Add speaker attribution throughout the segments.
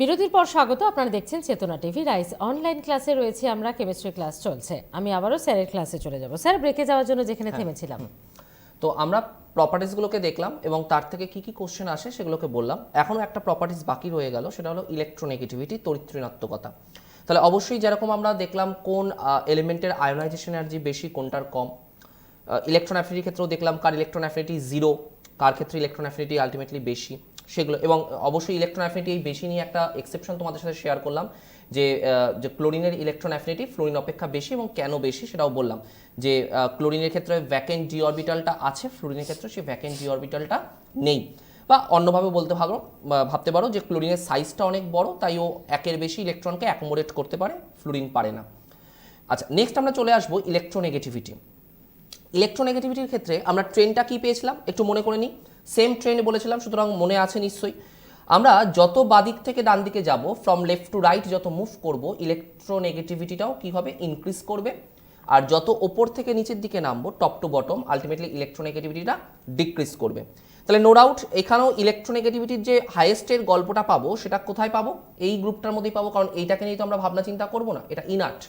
Speaker 1: বিরতির পর স্বাগত। আপনারা দেখছেন চেতনা টিভি রাইস অনলাইন ক্লাসে রয়েছে আমরা, কেমিস্ট্রি ক্লাস চলছে। আমি আবারও স্যারের ক্লাসে চলে যাব। স্যার, ব্রেকে যাওয়ার জন্য যেখানে থেমেছিলাম।
Speaker 2: তো আমরা প্রপার্টিসগুলোকে দেখলাম এবং তার থেকে কি কি কোশ্চেন আসে সেগুলোকে বললাম। এখনও একটা প্রপার্টিস বাকি রয়ে গেল, সেটা হলো ইলেকট্রোনেগেটিভিটি, তড়িৎ-ঋণাত্মকতা। তাহলে অবশ্যই যেরকম আমরা দেখলাম কোন এলিমেন্টের আয়োনাইজেশন এনার্জি বেশি, কোনটার কম। ইলেকট্রন অ্যাফিনিটির ক্ষেত্রেও দেখলাম কার ইলেকট্রন অ্যাফিনিটি 0, কার ক্ষেত্রে ইলেকট্রন অ্যাফিনিটি আলটিমেটলি বেশি, সেগুলো। এবং অবশ্যই ইলেকট্রন অ্যাফিনিটি এই বেশি নিয়ে একটা এক্সেপশন তোমাদের সাথে শেয়ার করলাম, যে ক্লোরিনের ইলেকট্রন অ্যাফিনিটি ফ্লোরিন অপেক্ষা বেশি, এবং কেন বেশি সেটাও বললাম। যে ক্লোরিনের ক্ষেত্রে ভ্যাকেন্ট ডি অরবিটালটা আছে, ফ্লোরিনের ক্ষেত্রে সেই ভ্যাকেন্ট ডি অরবিটালটা নেই। বা অন্যভাবে ভাবতে পারো যে ক্লোরিনের সাইজটা অনেক বড়, তাই ও একের বেশি ইলেকট্রনকে অ্যাকোমোডেট করতে পারে, ফ্লোরিন পারে না। আচ্ছা, নেক্সট আমরা চলে আসবো ইলেকট্রোনেগেটিভিটি। ইলেকট্রোনেগেটিভিটির ক্ষেত্রে আমরা ট্রেনটা কি পেয়েছিলাম একটু মনে করে নিই। সেম ট্রেনে বলেছিলাম, সুতরাং মনে আছে নিশ্চয়ই। আমরা যত বাদিক থেকে ডান দিকে যাব, ফ্রম লেফট টু রাইট যত মুভ করব, ইলেকট্রোনেগেটিভিটিটাও কি হবে, ইনক্রিজ করবে। আর যত ওপর থেকে নিচের দিকে নামবো, টপ টু বটম, আলটিমেটলি ইলেকট্রোনেগেটিভিটিটা ডিক্রিজ করবে। তাহলে নো ডাউট এখানেও ইলেকট্রোনেগেটিভিটির যে হাইয়েস্টের গল্পটা পাবো, সেটা কোথায় পাবো? এই গ্রুপটার মধ্যেই পাবো, কারণ এইটাকে নিয়ে তো আমরা ভাবনা চিন্তা করবো না, এটা ইনার্ট,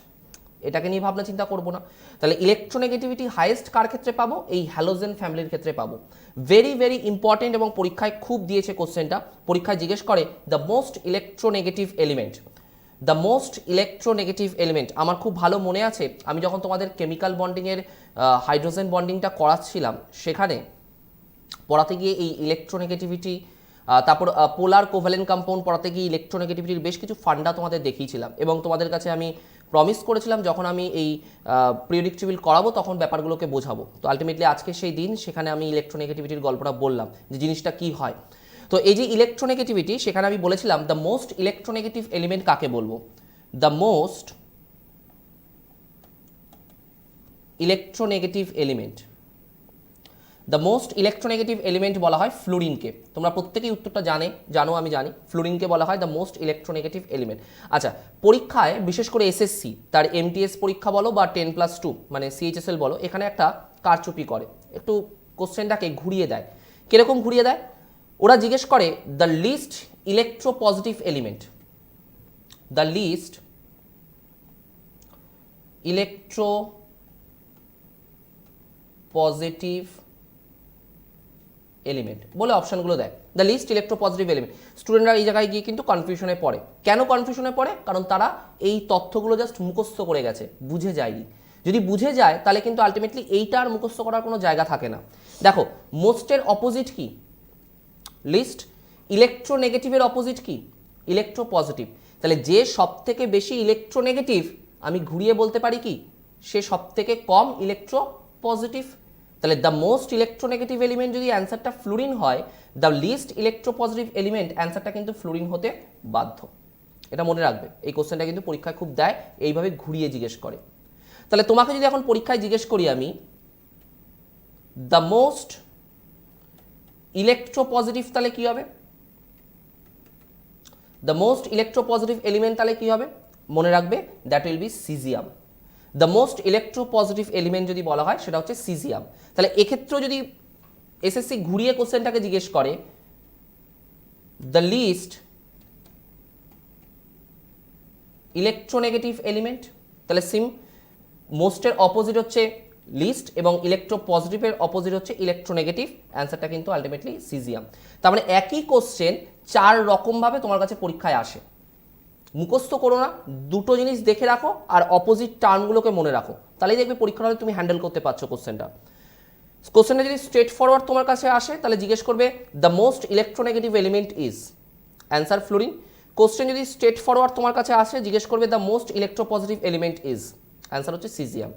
Speaker 2: এটাকে নিয়ে ভাবনা চিন্তা করবো না। তাহলে ইলেকট্রোনেগেটিভিটি হাইয়েস্ট কার ক্ষেত্রে পাবো? এই হ্যালোজেন ফ্যামিলির ক্ষেত্রে পাবো। ভেরি ভেরি ইম্পর্টেন্ট, এবং পরীক্ষায় খুব দিয়েছে কোশ্চেনটা। পরীক্ষায় জিজ্ঞেস করে the most electronegative element, the most electronegative element. আমার খুব ভালো মনে আছে, আমি যখন তোমাদের কেমিক্যাল বন্ডিংয়ের হাইড্রোজেন বন্ডিংটা করাচ্ছিলাম, সেখানে পড়াতে গিয়ে এই ইলেকট্রোনেগেটিভিটি, তারপর পোলার কোভ্যালেন্ট কম্পাউন্ড পড়াতে গিয়ে ইলেকট্রোনেগেটিভিটির বেশ কিছু ফান্ডা তোমাদের দেখিয়েছিলাম, এবং তোমাদের কাছে আমি প্রমিস করেছিলাম যখন আমি এই পিরিয়ডিক টেবিল করাবো তখন ব্যাপারগুলোকে বোঝাবো। তো আলটিমেটলি আজকে সেই দিন, সেখানে আমি ইলেকট্রোনেগেটিভিটির গল্পটা বললাম যে জিনিসটা কি হয়। তো এই যে ইলেকট্রোনেগেটিভিটি, সেখানে আমি বলেছিলাম দ্য মোস্ট ইলেকট্রোনেগেটিভ এলিমেন্ট কাকে বলবো? The most electronegative element, the most electronegative element বলা হয় ফ্লোরিনকে। তোমরা প্রত্যেকেই উত্তরটা জানো, আমি জানি। ফ্লোরিনকে বলা হয় দ্য মোস্ট ইলেকট্রোনেগেটিভ এলিমেন্ট। আচ্ছা, পরীক্ষায় বিশেষ করে এসএসসি তার এমটিএস পরীক্ষা বলো বা 10+2 মানে সিএইচএসএল বলো, এখানে একটা কারচুপি করে, একটু কোশ্চেনটাকে ঘুরিয়ে দেয়। কিরকম ঘুরিয়ে দেয়? ওরা জিজ্ঞেস করে the least electropositive element, the least electropositive element বলে অপশনগুলো দেয়, দ্য লিস্ট ইলেকট্রোপজিটিভ এলিমেন্ট। স্টুডেন্টরা এই জায়গায় গিয়ে কিন্তু কনফিউশনে পড়ে। কেন কনফিউশনে পড়ে? কারণ তারা এই তথ্যগুলো জাস্ট মুখস্থ করে গেছে, বুঝে যায়নি। যদি বুঝে যায় তাহলে কিন্তু আলটিমেটলি এইটা আর মুখস্থ করার কোনো জায়গা থাকে না। দেখো, মোস্টের অপোজিট কি? লিস্ট। ইলেকট্রোনেগেটিভের অপোজিট কি? ইলেকট্রোপজিটিভ। তাহলে যে সব থেকে বেশি ইলেকট্রোনেগেটিভ, আমি ঘুরিয়ে বলতে পারি কি, সে সব থেকে কম ইলেকট্রোপজিটিভ। তাহলে দ্য মোস্ট ইলেকট্রোনেগেটিভ এলিমেন্ট যদি অ্যান্সারটা ফ্লোরিন হয়, দ্য লিস্ট ইলেকট্রোপজিটিভ এলিমেন্ট অ্যান্সারটা কিন্তু ফ্লোরিন হতে বাধ্য। এটা মনে রাখবে, এই কোশ্চেনটা কিন্তু পরীক্ষায় খুব দেয়, এইভাবে ঘুরিয়ে জিজ্ঞেস করে। তাহলে তোমাকে যদি এখন পরীক্ষায় জিজ্ঞেস করি আমি, দ্য মোস্ট ইলেকট্রোপজিটিভ, তাহলে কি হবে? দ্য মোস্ট ইলেকট্রোপজিটিভ এলিমেন্ট তাহলে কি হবে? মনে রাখবে, that will be caesium. The most electropositive element যদি বলা হয়, সেটা হচ্ছে সিজিয়াম। তাহলে এক্ষেত্রেও যদি এসএসসি ঘুরিয়ে কোশ্চেনটাকে জিজ্ঞেস করে দ্য লিস্ট ইলেকট্রোনেগেটিভ এলিমেন্ট, তাহলে মোস্টের অপোজিট হচ্ছে লিস্ট, এবং ইলেকট্রোপজিটিভের অপোজিট হচ্ছে ইলেকট্রোনেগেটিভ। অ্যান্সারটা কিন্তু আলটিমেটলি সিজিয়াম। তার মানে একই কোশ্চেন 4 রকমভাবে তোমার কাছে পরীক্ষায় আসে। মুখস্থ করো না, দুটো জিনিস দেখে রাখো আর অপোজিট টার্মগুলোকে মনে রাখো, তাহলেই দেখবে পরীক্ষার হলে তুমি হ্যান্ডেল করতে পারছো কোশ্চেনটা। কোশ্চেনটা যদি স্ট্রেট ফরওয়ার্ড তোমার কাছে আসে, তাহলে জিজ্ঞেস করবে the most electronegative element is, answer fluorine. Question যদি স্ট্রেট ফরওয়ার্ড তোমার কাছে আসে, জিজ্ঞেস করবে the most electropositive element is, answer হচ্ছে সিজিয়াম।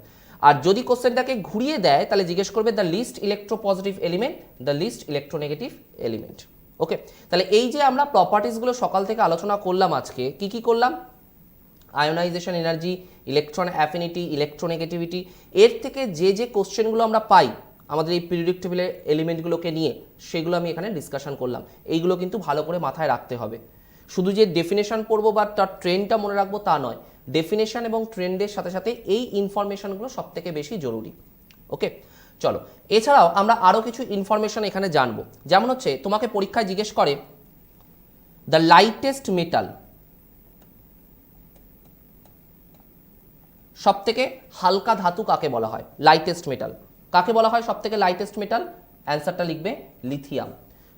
Speaker 2: আর যদি কোশ্চেনটাকে ঘুরিয়ে দেয়, তাহলে জিজ্ঞেস করবে the least electropositive element, the least electronegative element. Okay, তাহলে এই যে আমরা প্রপার্টিসগুলো সকাল থেকে আলোচনা করলাম আজকে, কি কি করলাম? Ionization energy, electron affinity, electronegativity, এর থেকে যে যে কোশ্চেনগুলো আমরা পাই আমাদের এই পিরিয়ডিক টেবিলের এলিমেন্টগুলোকে নিয়ে, সেগুলো আমি এখানে ডিসকাশন করলাম। এইগুলো কিন্তু ভালো করে মাথায় রাখতে হবে। শুধু যে ডেফিনেশন পড়বো বা তার ট্রেন্ডটা মনে রাখবো তা নয়, ডেফিনেশন এবং ট্রেন্ডের সাথে সাথে এই ইনফরমেশনগুলো সব থেকে বেশি জরুরি। ওকে, চলো। এছাড়াও আমরা আরও কিছু ইনফরমেশন এখানে জানবো। যেমন হচ্ছে তোমাকে পরীক্ষায় জিজ্ঞেস করে দ্য লাইটেস্ট মেটাল, সবথেকে হালকা ধাতু কাকে বলা হয়? Lightest metal. কাকে বলা হয় সবথেকে লাইটেস্ট মেটাল? অ্যান্সারটা লিখবে লিথিয়াম।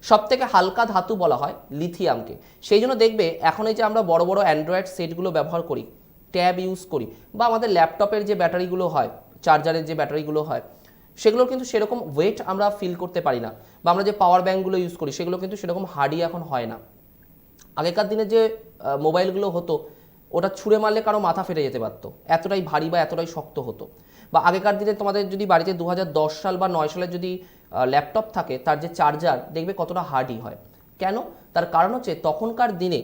Speaker 2: সবথেকে হালকা ধাতু বলা হয় লিথিয়ামকে। সেই জন্য দেখবে এখন এই যে আমরা বড় বড় অ্যান্ড্রয়েড সেটগুলো ব্যবহার করি, ট্যাব ইউজ করি, বা আমাদের ল্যাপটপের যে ব্যাটারিগুলো হয়, চার্জারের যে ব্যাটারিগুলো হয়, সেগুলোর কিন্তু সেরকম ওয়েট আমরা ফিল করতে পারি না। বা আমরা যে পাওয়ার ব্যাঙ্কগুলো ইউজ করি সেগুলো কিন্তু সেরকম হার্ডি এখন হয় না। আগেকার দিনে যে মোবাইলগুলো হতো, ওটা ছুঁড়ে মারলে কারো মাথা ফেটে যেতে পারতো, এতটাই ভারী বা এতটাই শক্ত হতো। বা আগেকার দিনে তোমাদের যদি বাড়িতে 2010 সাল বা 9 সালের যদি ল্যাপটপ থাকে, তার যে চার্জার দেখবে কতটা হার্ডি হয়। কেন? তার কারণ হচ্ছে তখনকার দিনে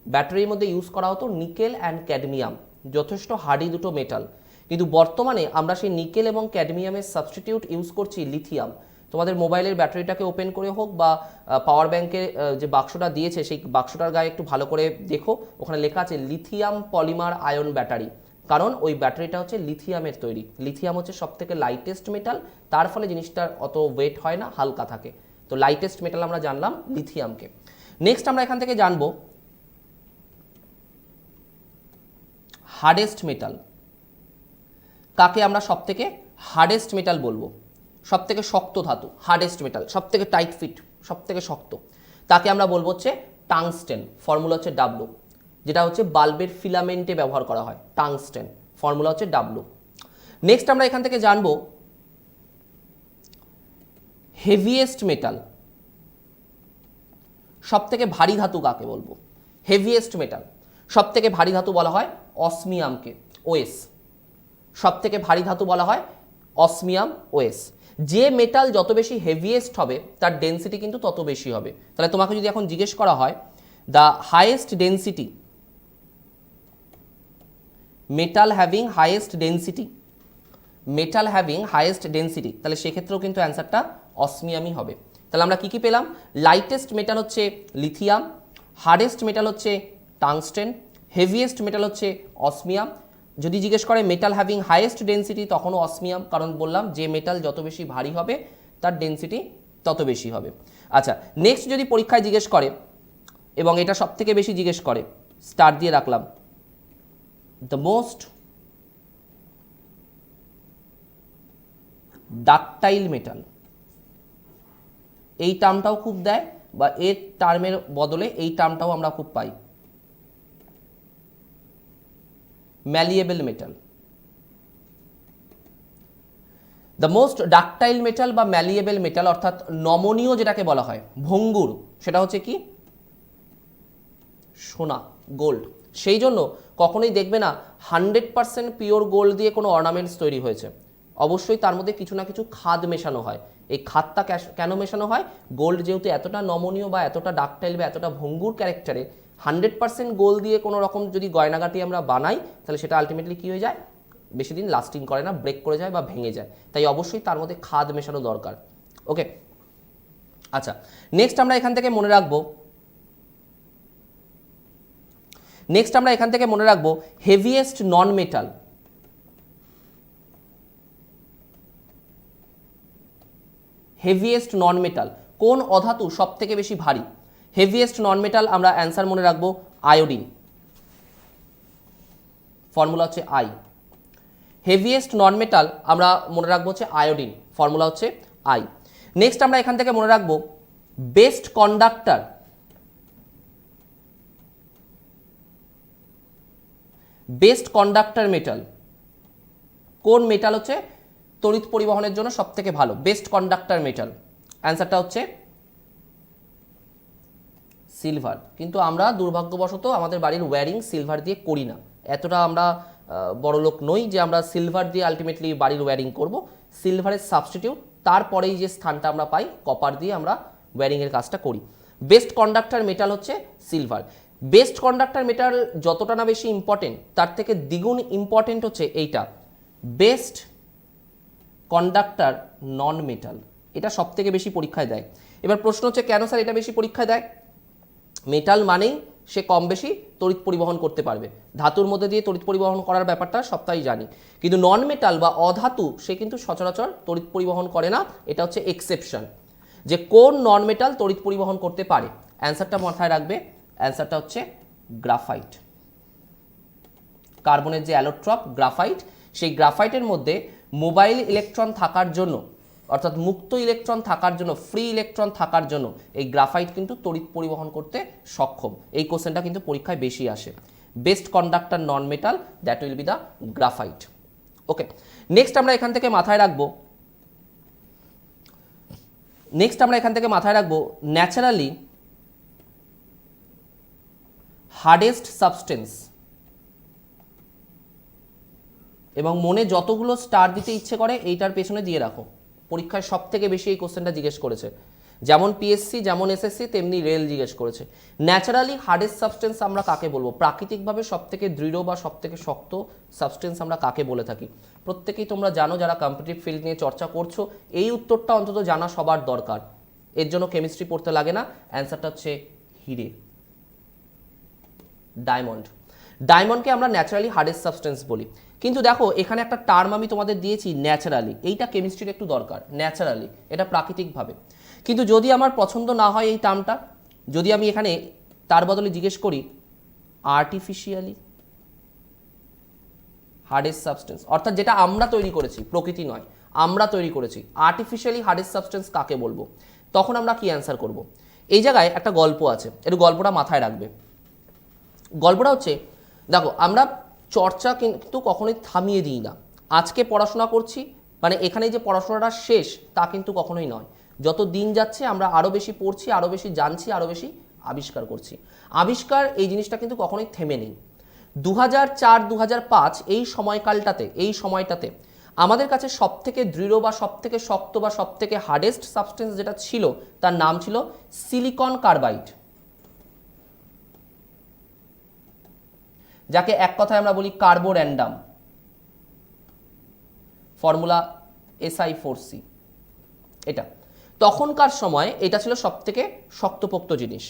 Speaker 2: ব্যাটারির মধ্যে ইউজ করা হতো নিকেল অ্যান্ড ক্যাডমিয়াম, যথেষ্ট হার্ডি দুটো মেটাল। কিন্তু বর্তমানে আমরা সেই নিকেল এবং ক্যাডমিয়ামের সাবস্টিটিউট ইউজ করছি লিথিয়াম। তোমাদের মোবাইলের ব্যাটারিটাকে ওপেন করে হোক বা পাওয়ার ব্যাংকের যে বাক্সটা দিয়েছে সেই বাক্সটার গায়ে একটু ভালো করে দেখো, ওখানে লেখা আছে লিথিয়াম পলিমার আয়ন ব্যাটারি। কারণ ওই ব্যাটারিটা হচ্ছে লিথিয়ামের তৈরি। লিথিয়াম হচ্ছে সবথেকে লাইটেস্ট মেটাল, তার ফলে জিনিসটার অত ওয়েট হয় না, হালকা থাকে। তো লাইটেস্ট মেটাল আমরা জানলাম লিথিয়ামকে। নেক্সট আমরা এখান থেকে জানবো হার্ডেস্ট মেটাল। কাকে আমরা সবথেকে হার্ডেস্ট মেটাল বলবো? সবথেকে শক্ত ধাতু, হার্ডেস্ট মেটাল, সবথেকে টাইট ফিট, সবথেকে শক্ত, তাকে আমরা বলবো হচ্ছে টাংস্টেন। ফর্মুলা হচ্ছে ডাব্লু, যেটা হচ্ছে বাল্বের ফিলামেন্টে ব্যবহার করা হয়। টাংস্টেন ফর্মুলা হচ্ছে ডাব্লু। নেক্সট আমরা এখান থেকে জানবো হেভিয়েস্ট মেটাল। সবথেকে ভারী ধাতু কাকে বলবো? হেভিয়েস্ট মেটাল, সবথেকে ভারী ধাতু বলা হয় অসমিয়ামকে, ওএস। সবথেকে ভারী ধাতু বলা হয় অসমিয়াম, ওএস। যে মেটাল যত বেশি হেভিয়েস্ট হবে তার ডেন্সিটি কিন্তু তত বেশি হবে। তাহলে তোমাকে যদি এখন জিজ্ঞেস করা হয় the highest density metal having highest density, metal having highest density, তাহলে সেক্ষেত্রেও কিন্তু অ্যান্সারটা অসমিয়ামই হবে। তাহলে আমরা কি কি পেলাম? লাইটেস্ট মেটাল হচ্ছে লিথিয়াম, হার্ডেস্ট মেটাল হচ্ছে টাংস্টেন, হেভিয়েস্ট মেটাল হচ্ছে অসমিয়াম। যদি জিজ্ঞেস করে মেটাল হ্যাভিং হাইয়েস্ট ডেন্সিটি, তখনও অসমিয়াম, কারণ বললাম যে মেটাল যত বেশি ভারী হবে তার ডেন্সিটি তত বেশি হবে। আচ্ছা, নেক্সট যদি পরীক্ষায় জিজ্ঞেস করে, এবং এটা সব থেকে বেশি জিজ্ঞেস করে, স্টার দিয়ে রাখলাম, দ্য মোস্ট ডাকটাইল মেটাল। এই টার্মটাও খুব দেয়, বা এর টার্মের বদলে এই টার্মটাও আমরা খুব পাই, malleable metal. The most ductile metal বা ম্যালিয়েবল মেটাল, অর্থাৎ নমনীয় যেটাকে বলা হয়, ভঙ্গুর, সেটা হচ্ছে কি? সোনা, গোল্ড। সেই জন্য কখনোই দেখবে না 100% পিওর গোল্ড দিয়ে কোনো অর্নামেন্টস তৈরি হয়েছে। অবশ্যই তার মধ্যে কিছু না কিছু খাদ মেশানো হয়। এই খাদটা কেন মেশানো হয়? গোল্ড যেহেতু এতটা নমনীয় বা এতটা ডাকটাইল বা এতটা ভঙ্গুর ক্যারেক্টারে, 100% গোল্ড দিয়ে কোনো রকম যদি গয়নাগাটি আমরা বানাই, তাহলে সেটা আলটিমেটলি কী হয়ে যায়? বেশি দিন লাস্টিং করে না, ব্রেক করে যায় বা ভেঙে যায়। তাই অবশ্যই তার মধ্যে খাদ মেশানো দরকার। ওকে, আচ্ছা, নেক্সট আমরা এখান থেকে মনে রাখবো হেভিয়েস্ট নন মেটাল। হেভিয়েস্ট নন মেটাল কোন অধাতু সব থেকে বেশি ভারী? হেভিয়েস্ট নন মেটাল আমরা অ্যান্সার মনে রাখবো আয়োডিন। ফর্মুলা হচ্ছে আই। হেভিয়েস্ট নন মেটাল আমরা মনে রাখবো হচ্ছে আয়োডিন, ফর্মুলা হচ্ছে আই। নেক্সট আমরা এখান থেকে মনে রাখবো best conductor. Best conductor metal কোন মেটাল হচ্ছে তড়িৎ পরিবহনের জন্য সব থেকে ভালো? বেস্ট কন্ডাক্টর মেটাল, অ্যান্সারটা হচ্ছে সিলভার। কিন্তু আমরা দুর্ভাগ্যবশত আমাদের বাড়ির ওয়্যারিং সিলভার দিয়ে করি না। এতটা আমরা বড়লোক নই যে আমরা সিলভার দিয়ে আলটিমেটলি বাড়ির ওয়্যারিং করব। সিলভারের সাবস্টিটিউট, তারপরেই যে স্থানটা আমরা পাই, কপার দিয়ে আমরা ওয়্যারিংয়ের কাজটা করি। বেস্ট কন্ডাক্টর মেটাল হচ্ছে সিলভার। বেস্ট কন্ডাক্টর মেটাল যতটা না বেশি ইম্পর্টেন্ট, তার থেকে দ্বিগুণ ইম্পর্টেন্ট হচ্ছে এইটা, বেস্ট কন্ডাক্টর নন মেটাল। এটা সব থেকে বেশি পরীক্ষায় দেয়। এবার প্রশ্ন হচ্ছে কেন স্যার এটা বেশি পরীক্ষায় দেয়? মেটাল মানেই সে কম বেশি তড়িৎ পরিবহন করতে পারবে, ধাতুর মধ্যে দিয়ে তড়িৎ পরিবহন করার ব্যাপারটা সবটাই জানি। কিন্তু নন মেটাল বা অধাতু সে কিন্তু সচরাচর তড়িৎ পরিবহন করে না। এটা হচ্ছে এক্সেপশন, যে কোন নন মেটাল তড়িৎ পরিবহন করতে পারে। অ্যান্সারটা মাথায় রাখবে, অ্যান্সারটা হচ্ছে গ্রাফাইট। কার্বনের যে অ্যালোট্রপ গ্রাফাইট, সেই গ্রাফাইটের মধ্যে মোবাইল ইলেকট্রন থাকার জন্য, অর্থাৎ মুক্ত ইলেকট্রন থাকার জন্য, ফ্রি ইলেকট্রন থাকার জন্য এই গ্রাফাইট কিন্তু তড়িৎ পরিবহন করতে সক্ষম। এই কোশ্চেনটা কিন্তু পরীক্ষায় বেশি আসে। Best conductor non metal, that will be the graphite. Okay, next আমরা এখান থেকে মাথায় রাখবো ন্যাচারালি হার্ডেস্ট সাবস্টেন্স। এবং মনে যতগুলো স্টার দিতে ইচ্ছে করে এইটার পেছনে দিয়ে রাখো, পরীক্ষায় সব থেকে বেশি এই কোশ্চেনটা জিজ্ঞেস করেছে। যেমন পিএসসি, যেমন এসএসসি, তেমনি রেল জিজ্ঞেস করেছে। ন্যাচারালি হার্ডেস্ট সাবস্টেন্স আমরা কাকে বলবো? প্রাকৃতিকভাবে সব থেকে দৃঢ় বা সব থেকে শক্ত সাবস্টেন্স আমরা কাকে বলে থাকি? প্রত্যেকেই তোমরা জানো, যারা কম্পিটিটিভ ফিল্ড নিয়ে চর্চা করছো, এই উত্তরটা অন্তত জানা সবার দরকার। এর জন্য কেমিস্ট্রি পড়তে লাগে না। অ্যান্সারটা হচ্ছে হিরে, ডায়মন্ড। ডায়মন্ডকে আমরা ন্যাচারালি হার্ডেস্ট সাবস্টেন্স বলি। কিন্তু দেখো এখানে একটা টার্ম আমি তোমাদের দিয়েছি ন্যাচারালি, এইটা কেমিস্ট্রির একটু দরকার। ন্যাচারালি এটা প্রাকৃতিকভাবে, কিন্তু যদি আমার পছন্দ না হয় এই টার্মটা, যদি আমি এখানে তার বদলে জিজ্ঞেস করি আর্টিফিশিয়ালি হার্ডেস্ট সাবস্টেন্স, অর্থাৎ যেটা আমরা তৈরি করেছি, প্রকৃতি নয়, আমরা তৈরি করেছি, আর্টিফিশিয়ালি হার্ডেস্ট সাবস্টেন্স কাকে বলবো? তখন আমরা কি অ্যান্সার করব? এই জায়গায় একটা গল্প আছে, একটু গল্পটা মাথায় রাখবে। গল্পটা হচ্ছে, দেখো আমরা চর্চা কিন্তু কখনোই থামিয়ে দিই না। আজকে পড়াশোনা করছি মানে এখানে যে পড়াশোনাটা শেষ তা কিন্তু কখনোই নয়। যত দিন যাচ্ছে আমরা আরও বেশি পড়ছি, আরও বেশি জানছি, আরও বেশি আবিষ্কার করছি। আবিষ্কার এই জিনিসটা কিন্তু কখনোই থেমে নেই। 2004-2005 এই সময়টাতে আমাদের কাছে সবথেকে দৃঢ় বা সবথেকে শক্ত বা সবথেকে হার্ডেস্ট সাবস্টেন্স যেটা ছিল তার নাম ছিল সিলিকন কার্বাইড, যাকে এক কথায় আমরা বলি কার্বোর্যান্ডাম, ফর্মুলা Si4C। এটা তখনকার সময় এটা ছিল সবথেকে শক্তপোক্ত জিনিস।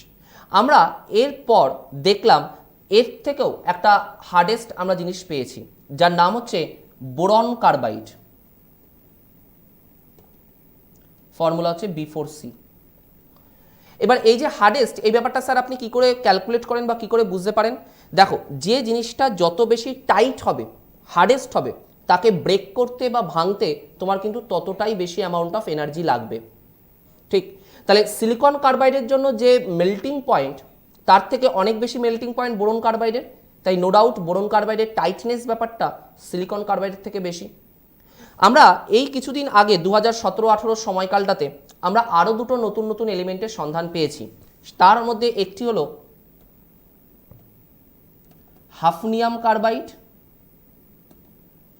Speaker 2: আমরা এরপর দেখলাম এর থেকেও একটা হার্ডেস্ট আমরা জিনিস পেয়েছি, যার নাম হচ্ছে বোরন কার্বাইড, ফর্মুলা হচ্ছে B4C। এবার এই যে হার্ডেস্ট, এই ব্যাপারটা স্যার আপনি কি করে ক্যালকুলেট করেন বা কি করে বুঝতে পারেন? দেখো, যে জিনিসটা যত বেশি টাইট হবে, হার্ডেস্ট হবে, তাকে ব্রেক করতে বা ভাঙতে তোমার কিন্তু ততটাই বেশি অ্যামাউন্ট অফ এনার্জি লাগবে। ঠিক, তাহলে সিলিকন কার্বাইডের জন্য যে মেল্টিং পয়েন্ট, তার থেকে অনেক বেশি মেল্টিং পয়েন্ট বোরন কার্বাইডের। তাই নো ডাউট বোরন কার্বাইডের টাইটনেস ব্যাপারটা সিলিকন কার্বাইডের থেকে বেশি। আমরা এই কিছুদিন আগে 2017-18 সময়কালটাতে আমরা আরও দুটো নতুন নতুন এলিমেন্টের সন্ধান পেয়েছি। তার মধ্যে একটি হলো হাফনিয়াম কার্বাইড,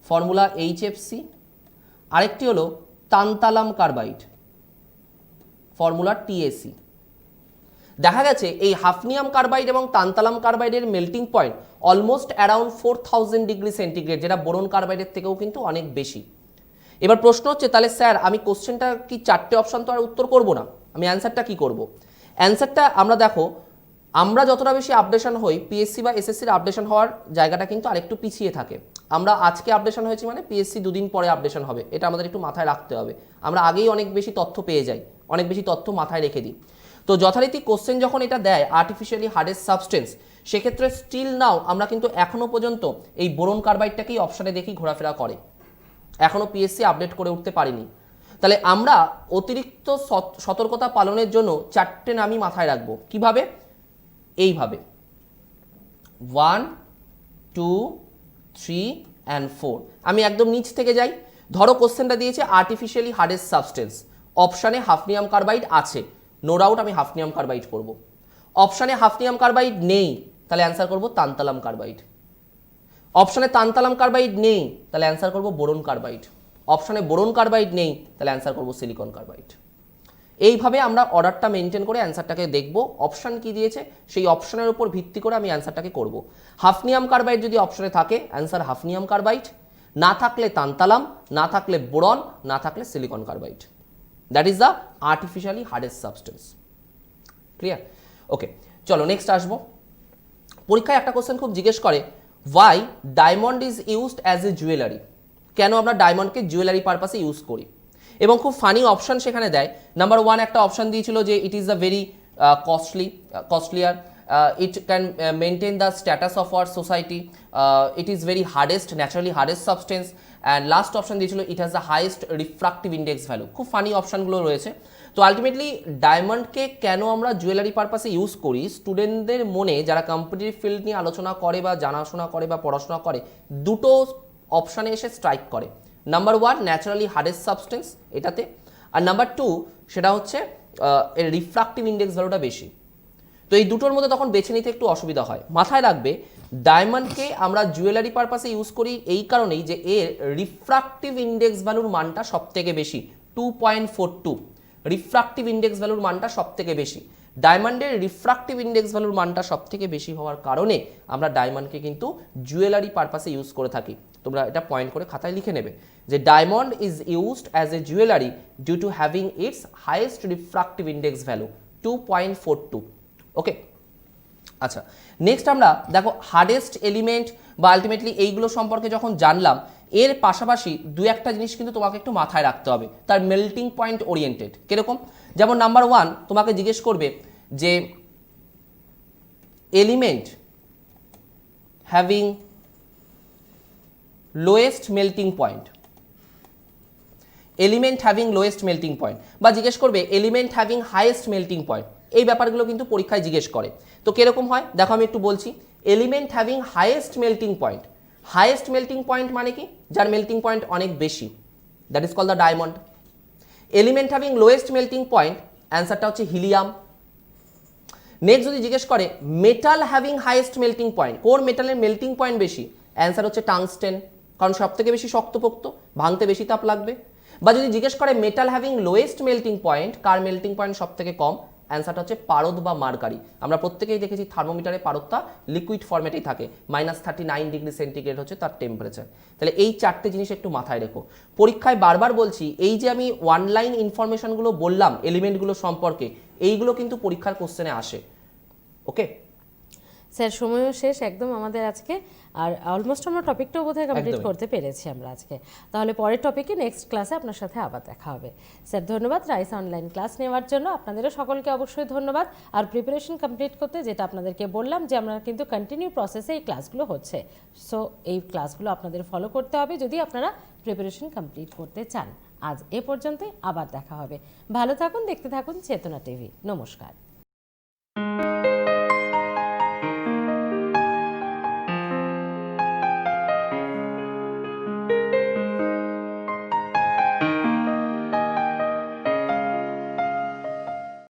Speaker 2: ফর্মুলা HFC, আরেকটি হলো তান্তালাম কার্বাইড, ফর্মুলা TAC। দেখা গেছে এই হাফনিয়াম কার্বাইড এবং তান্তালাম কার্বাইডের melting point almost around 4000 degree centigrade, যেটা বোরন কার্বাইডের থেকেও কিন্তু অনেক বেশি। এবার প্রশ্ন হচ্ছে, তাহলে স্যার আমি কোশ্চেনটা কি 4টে অপশন তো আর উত্তর করব না, আমি অ্যান্সারটা কি করব? অ্যান্সারটা আমরা দেখো, আমরা যতটা বেশি আপডেশন হই, পিএসসি বা এসএসসির আপডেশন হওয়ার জায়গাটা কিন্তু আরেকটু পিছিয়ে থাকে। আমরা আজকে আপডেশন হয়েছি মানে পিএসসি দুদিন পরে আপডেশন হবে, এটা আমাদের একটু মাথায় রাখতে হবে। আমরা আগেই অনেক বেশি তথ্য পেয়ে যাই, অনেক বেশি তথ্য মাথায় রেখে দিই। তো যথারীতি কোশ্চেন যখন এটা দেয় আর্টিফিশিয়ালি হার্ডেস্ট সাবস্টেন্স, সেক্ষেত্রে স্টিল নাও আমরা কিন্তু এখনো পর্যন্ত এই বোরন কার্বাইডটাকেই অপশানে দেখি ঘোরাফেরা করে, এখনো পিএসসি আপডেট করে উঠতে পারিনি। তাহলে আমরা অতিরিক্ত সতর্কতা পালনের জন্য 4টে নামই মাথায় রাখবো। কিভাবে? এইভাবে 1, 2, 3 and 4। আমি একদম নিচ থেকে যাই। ধরো কোশ্চেনটা দিয়েছে আর্টিফিশিয়ালি হার্ডেস্ট সাবস্টেন্স, অপশানে হাফনিয়াম কার্বাইড আছে, নো ডাউট আমি হাফনিয়াম কার্বাইড করব। অপশানে হাফনিয়াম কার্বাইড নেই, তাহলে অ্যান্সার করব তান্তালাম কার্বাইড। অপশানে তান্তালাম কার্বাইড নেই, তাহলে অ্যান্সার করব বোরন কার্বাইড। অপশানে বোরন কার্বাইড নেই, তাহলে অ্যান্সার করব সিলিকন কার্বাইড। এইভাবে আমরা অর্ডারটা মেনটেন করে অ্যান্সারটাকে দেখব, অপশান কি দিয়েছে সেই অপশানের উপর ভিত্তি করে আমি অ্যান্সারটাকে করব। হাফনিয়াম কার্বাইড যদি অপশানে থাকে, অ্যান্সার হাফনিয়াম কার্বাইড, না থাকলে তান্তালাম, না থাকলে বোরন, না থাকলে silicon carbide. That is the artificially hardest substance. Clear? Okay, চলো নেক্সট আসবো। পরীক্ষায় একটা কোশ্চেন খুব জিজ্ঞেস করে, why diamond is used as a jewellery? কেন আমরা ডায়মন্ডকে জুয়েলারি পারপাসে ইউজ করি? এবং খুব ফানি অপশান সেখানে দেয়। নাম্বার 1 একটা অপশান দিয়েছিল যে it is a very costlier, it can maintain the status of our society, it is very hardest, naturally hardest substance, and last option দিয়েছিল it has the highest refractive index value. খুব funny অপশনগুলো রয়েছে। তো ultimately ডায়মন্ডকে কেন আমরা jewellery পারপাসে use করি, স্টুডেন্টদের মনে যারা কম্পিটিটিভ ফিল্ড নিয়ে আলোচনা করে বা জানাশোনা করে বা পড়াশোনা করে, দুটো অপশানে এসে স্ট্রাইক করে। Number one, naturally hardest substance এটাতে, আর নাম্বার টু সেটা হচ্ছে এর রিফ্রাক্টিভ ইন্ডেক্স ভ্যালুটা বেশি। তো এই দুটোর মধ্যে তখন বেছে নিতে একটু অসুবিধা হয়। মাথায় রাখবে ডায়মন্ডকে আমরা জুয়েলারি পারপাসে ইউজ করি এই কারণেই যে এর রিফ্রাক্টিভ ইন্ডেক্স ভ্যালুর মানটা সব থেকে বেশি, 2.42 রিফ্রাক্টিভ ইন্ডেক্স ভ্যালুর মানটা সব থেকে বেশি। ডায়মন্ডের রিফ্রাক্টিভ ইন্ডেক্স ভ্যালুর মানটা সব থেকে বেশি হওয়ার কারণে আমরা ডায়মন্ডকে কিন্তু জুয়েলারি পারপাসে ইউজ করে থাকি। তোমরা এটা পয়েন্ট করে খাতায় লিখে নেবে যে diamond is used as a jewellery due to having its highest refractive index value 2.42। Okay, আচ্ছা নেক্সট আমরা দেখো হার্ডেস্ট এলিমেন্ট বা আলটিমেটলি এইগুলো সম্পর্কে যখন জানলাম, এর পাশাপাশি দু একটা জিনিস কিন্তু তোমাকে একটু মাথায় রাখতে হবে, তার মেল্টিং পয়েন্ট ওরিয়েন্টেড। কিরকম? যেমন নাম্বার ওয়ান তোমাকে জিজ্ঞেস করবে যে element having lowest melting point, element having lowest melting point, বা জিজ্ঞেস করবে element having highest melting point. এই ব্যাপারগুলো কিন্তু পরীক্ষায় জিজ্ঞেস করে। তো কিরকম হয় দেখো, আমি একটু বলছি। Element having highest melting point, highest melting point মানে কি? যার মেল্টিং পয়েন্ট অনেক বেশি, that is call the diamond. Element having lowest melting point, অ্যান্সারটা হচ্ছে হিলিয়াম। নেক্সট যদি জিজ্ঞেস করে metal having highest melting point, কোন মেটালের মেল্টিং পয়েন্ট বেশি, অ্যান্সার হচ্ছে টাংস্টেন, কারণ সব থেকে বেশি শক্তপোক্ত, ভাঙতে বেশি তাপ লাগবে। বা যদি জিজ্ঞেস করে metal having lowest melting point, কার মেল্টিং পয়েন্ট সব থেকে কম, অ্যান্সারটা হচ্ছে পারদ বা মার্কারি। আমরা প্রত্যেকেই দেখেছি থার্মোমিটারে পারদটা লিকুইড ফর্মেটেই থাকে, -39 ডিগ্রি সেন্টিগ্রেড হচ্ছে তার টেম্পারেচার। তাহলে এই চারটে জিনিস একটু মাথায় রেখো। পরীক্ষায় বারবার বলছি, এই যে আমি অনলাইন ইনফরমেশনগুলো বললাম এলিমেন্টগুলো সম্পর্কে, এইগুলো কিন্তু পরীক্ষার কোশ্চেনে আসে। ওকে
Speaker 1: স্যার, সময়ও শেষ একদম আমাদের আজকে, আর অলমোস্ট আমরা টপিকটাও বোধহয় কমপ্লিট
Speaker 2: একদমই।
Speaker 1: করতে পেরেছি আমরা আজকে। তাহলে পরের টপিকে নেক্সট ক্লাসে আপনার সাথে আবার দেখা হবে। স্যার ধন্যবাদ রাইস অনলাইন ক্লাস নেওয়ার জন্য। আপনাদেরও সকলকে অবশ্যই ধন্যবাদ। আর প্রিপারেশন কমপ্লিট করতে যেটা আপনাদেরকে বললাম যে আমরা কিন্তু কন্টিনিউ প্রসেসে এই ক্লাসগুলো হচ্ছে, সো এই ক্লাসগুলো আপনাদের ফলো করতে হবে যদি আপনারা প্রিপারেশন কমপ্লিট করতে চান। আজ এ পর্যন্তই, আবার দেখা হবে। ভালো থাকুন, দেখতে থাকুন চেতনা টিভি। নমস্কার।